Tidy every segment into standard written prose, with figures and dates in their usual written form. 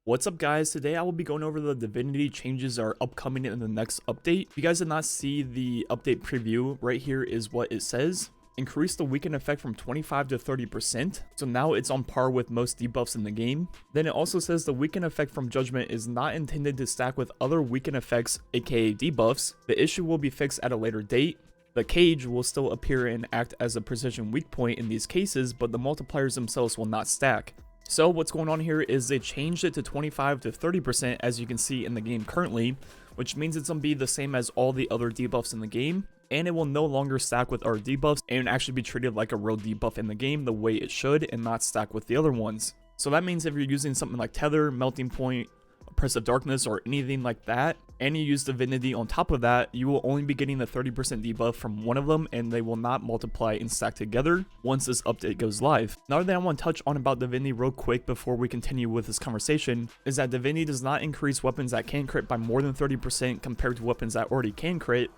What's up guys, today I will be going over the Divinity changes that are upcoming in the next update. If you guys did not see the update preview, right here is what it says. Increase the weaken effect from 25 to 30%, so now it's on par with most debuffs in the game. Then it also says the weaken effect from Judgment is not intended to stack with other weaken effects, aka debuffs. The issue will be fixed at a later date. The cage will still appear and act as a precision weak point in these cases, but the multipliers themselves will not stack. So what's going on here is they changed it to 25 to 30% as you can see in the game currently, which means it's going to be the same as all the other debuffs in the game, and it will no longer stack with our debuffs and actually be treated like a real debuff in the game the way it should and not stack with the other ones. So that means if you're using something like Tether, Melting Point, Oppressive Darkness, or anything like that, and you use Divinity on top of that, you will only be getting the 30% debuff from one of them, and they will not multiply and stack together once this update goes live. Another thing I want to touch on about Divinity real quick before we continue with this conversation is that Divinity does not increase weapons that can crit by more than 30% compared to weapons that already can crit.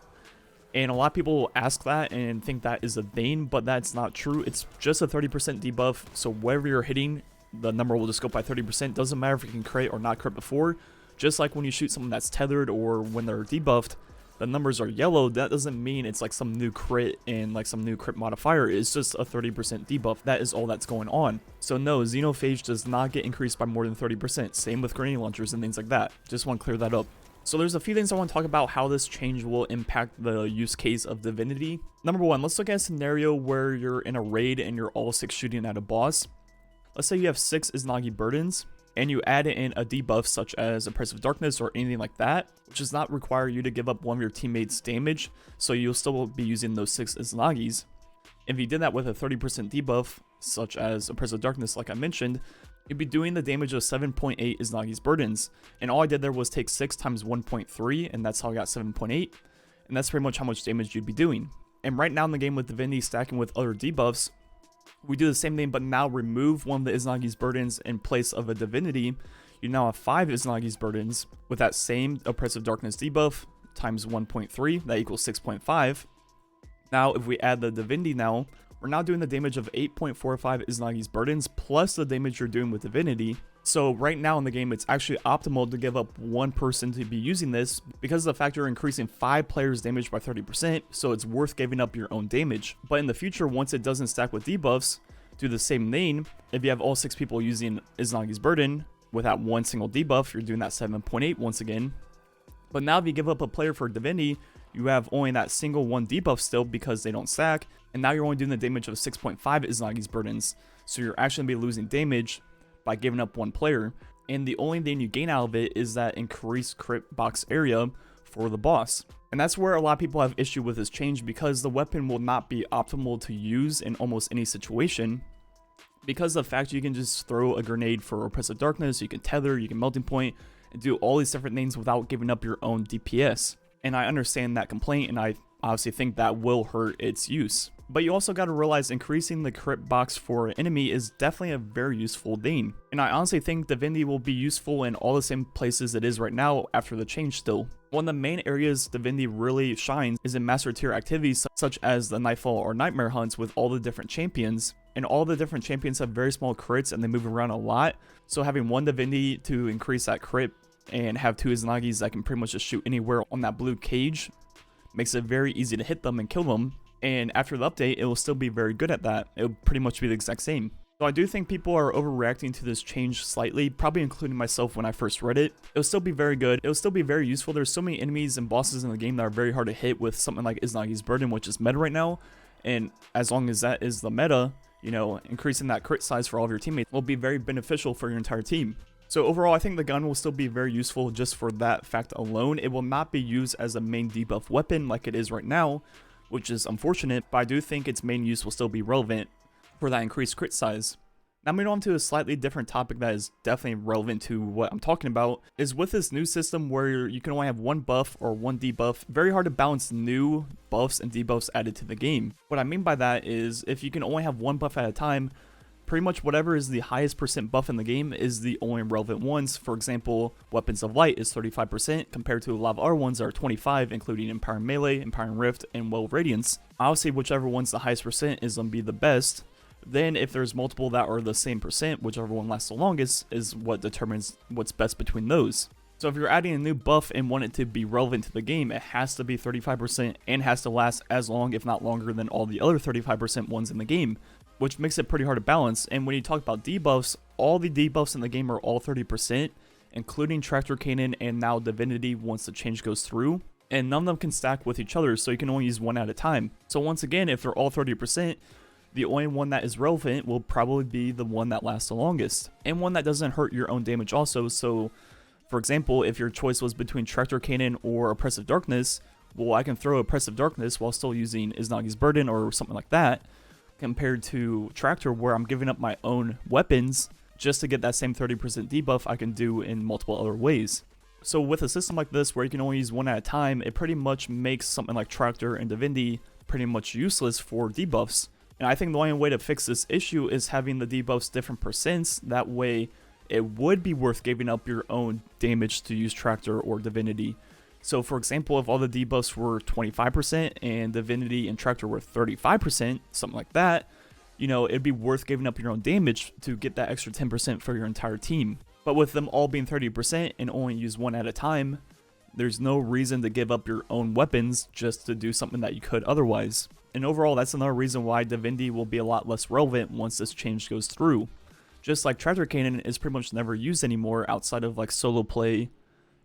And a lot of people will ask that and think that is a thing, but that's not true. It's just a 30% debuff, so wherever you're hitting, the number will just go by 30%. Doesn't matter if you can crit or not crit before. Just like when you shoot someone that's tethered or when they're debuffed, the numbers are yellow. That doesn't mean it's like some new crit and like some new crit modifier. It's just a 30% debuff. That is all that's going on. So no, Xenophage does not get increased by more than 30%. Same with grenade launchers and things like that. Just want to clear that up. So there's a few things I want to talk about how this change will impact the use case of Divinity. Number one, let's look at a scenario where you're in a raid and you're all 6 shooting at a boss. Let's say you have 6 Izanagi burdens, and you add in a debuff such as Oppressive Darkness or anything like that, which does not require you to give up one of your teammates' damage, so you'll still be using those 6 Izanagis. If you did that with a 30% debuff, such as Oppressive Darkness like I mentioned, you'd be doing the damage of 7.8 Izanagi's burdens, and all I did there was take 6 times 1.3, and that's how I got 7.8, and that's pretty much how much damage you'd be doing. And right now in the game with Divinity stacking with other debuffs, we do the same thing, but now remove one of the Izanagi's burdens in place of a Divinity. You now have 5 Izanagi's burdens with that same Oppressive Darkness debuff times 1.3, that equals 6.5. Now, if we add the Divinity now, we're now doing the damage of 8.45 Izanagi's burdens plus the damage you're doing with Divinity. So right now in the game, it's actually optimal to give up one person to be using this because of the fact you're increasing 5 players' damage by 30%, so it's worth giving up your own damage. But in the future, once it doesn't stack with debuffs, do the same thing. If you have all 6 people using Izanagi's burden without one single debuff, you're doing that 7.8 once again. But now if you give up a player for Divinity, you have only that single one debuff still because they don't stack, and now you're only doing the damage of 6.5 Izanagi's burdens, so you're actually going to be losing damage by giving up one player, and the only thing you gain out of it is that increased crit box area for the boss. And that's where a lot of people have issue with this change because the weapon will not be optimal to use in almost any situation, because of the fact you can just throw a grenade for Oppressive Darkness, you can tether, you can Melting Point, and do all these different things without giving up your own DPS. And I understand that complaint, and I obviously think that will hurt its use. But you also got to realize increasing the crit box for an enemy is definitely a very useful thing. And I honestly think Divinity will be useful in all the same places it is right now after the change still. One of the main areas Divinity really shines is in master tier activities such as the Nightfall or Nightmare hunts with all the different champions. And all the different champions have very small crits and they move around a lot. So having one Divinity to increase that crit and have 2 Izanagis that can pretty much just shoot anywhere on that blue cage makes it very easy to hit them and kill them. And after the update, it will still be very good at that. It will pretty much be the exact same. So I do think people are overreacting to this change slightly, probably including myself when I first read it. It'll still be very good. It'll still be very useful. There's so many enemies and bosses in the game that are very hard to hit with something like Izanagi's Burden, which is meta right now. And as long as that is the meta, you know, increasing that crit size for all of your teammates will be very beneficial for your entire team. So overall, I think the gun will still be very useful just for that fact alone. It will not be used as a main debuff weapon like it is right now, which is unfortunate, but I do think its main use will still be relevant for that increased crit size. Now moving on to a slightly different topic that is definitely relevant to what I'm talking about, is with this new system where you can only have one buff or one debuff, very hard to balance new buffs and debuffs added to the game. What I mean by that is if you can only have one buff at a time, pretty much whatever is the highest percent buff in the game is the only relevant ones. For example, Weapons of Light is 35% compared to a lot of other ones that are 25%, including Empowering Melee, Empowering Rift, and Well Radiance. Obviously, whichever one's the highest percent is going to be the best. Then if there's multiple that are the same percent, whichever one lasts the longest is what determines what's best between those. So if you're adding a new buff and want it to be relevant to the game, it has to be 35% and has to last as long, if not longer, than all the other 35% ones in the game, which makes it pretty hard to balance. And when you talk about debuffs, all the debuffs in the game are all 30%, including Tractor Cannon and now Divinity once the change goes through. And none of them can stack with each other, so you can only use one at a time. So once again, if they're all 30%, the only one that is relevant will probably be the one that lasts the longest, and one that doesn't hurt your own damage also. So, for example, if your choice was between Tractor Cannon or Oppressive Darkness, well, I can throw Oppressive Darkness while still using Izanagi's Burden or something like that, compared to Tractor, where I'm giving up my own weapons just to get that same 30% debuff I can do in multiple other ways. So with a system like this where you can only use one at a time, it pretty much makes something like Tractor and Divinity pretty much useless for debuffs. And I think the only way to fix this issue is having the debuffs different percents. That way it would be worth giving up your own damage to use Tractor or Divinity. So for example, if all the debuffs were 25% and Divinity and Tractor were 35%, something like that, you know, it'd be worth giving up your own damage to get that extra 10% for your entire team. But with them all being 30% and only use one at a time, there's no reason to give up your own weapons just to do something that you could otherwise. And overall, that's another reason why Divinity will be a lot less relevant once this change goes through. Just like Tractor Cannon is pretty much never used anymore outside of like solo play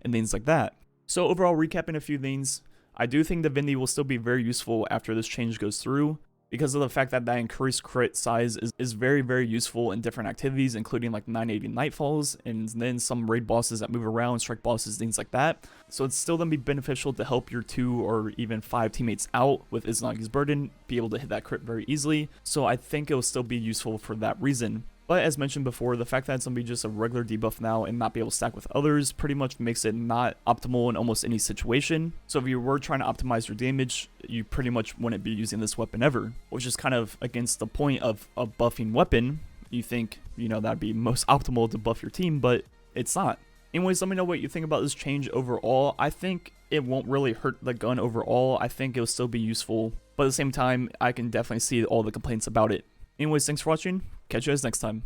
and things like that. So overall, recapping a few things, I do think Divinity will still be very useful after this change goes through, because of the fact that that increased crit size is very, very useful in different activities, including like 980 Nightfalls, and then some raid bosses that move around, strike bosses, things like that. So it's still going to be beneficial to help your 2 or even 5 teammates out with Izanagi's Burden, be able to hit that crit very easily. So I think it will still be useful for that reason. But as mentioned before, the fact that it's going to be just a regular debuff now and not be able to stack with others pretty much makes it not optimal in almost any situation. So if you were trying to optimize your damage, you pretty much wouldn't be using this weapon ever, which is kind of against the point of a buffing weapon. You think, you know, that'd be most optimal to buff your team, but it's not. Anyways, let me know what you think about this change overall. I think it won't really hurt the gun overall. I think it'll still be useful, but at the same time, I can definitely see all the complaints about it. Anyways, thanks for watching. Catch you guys next time.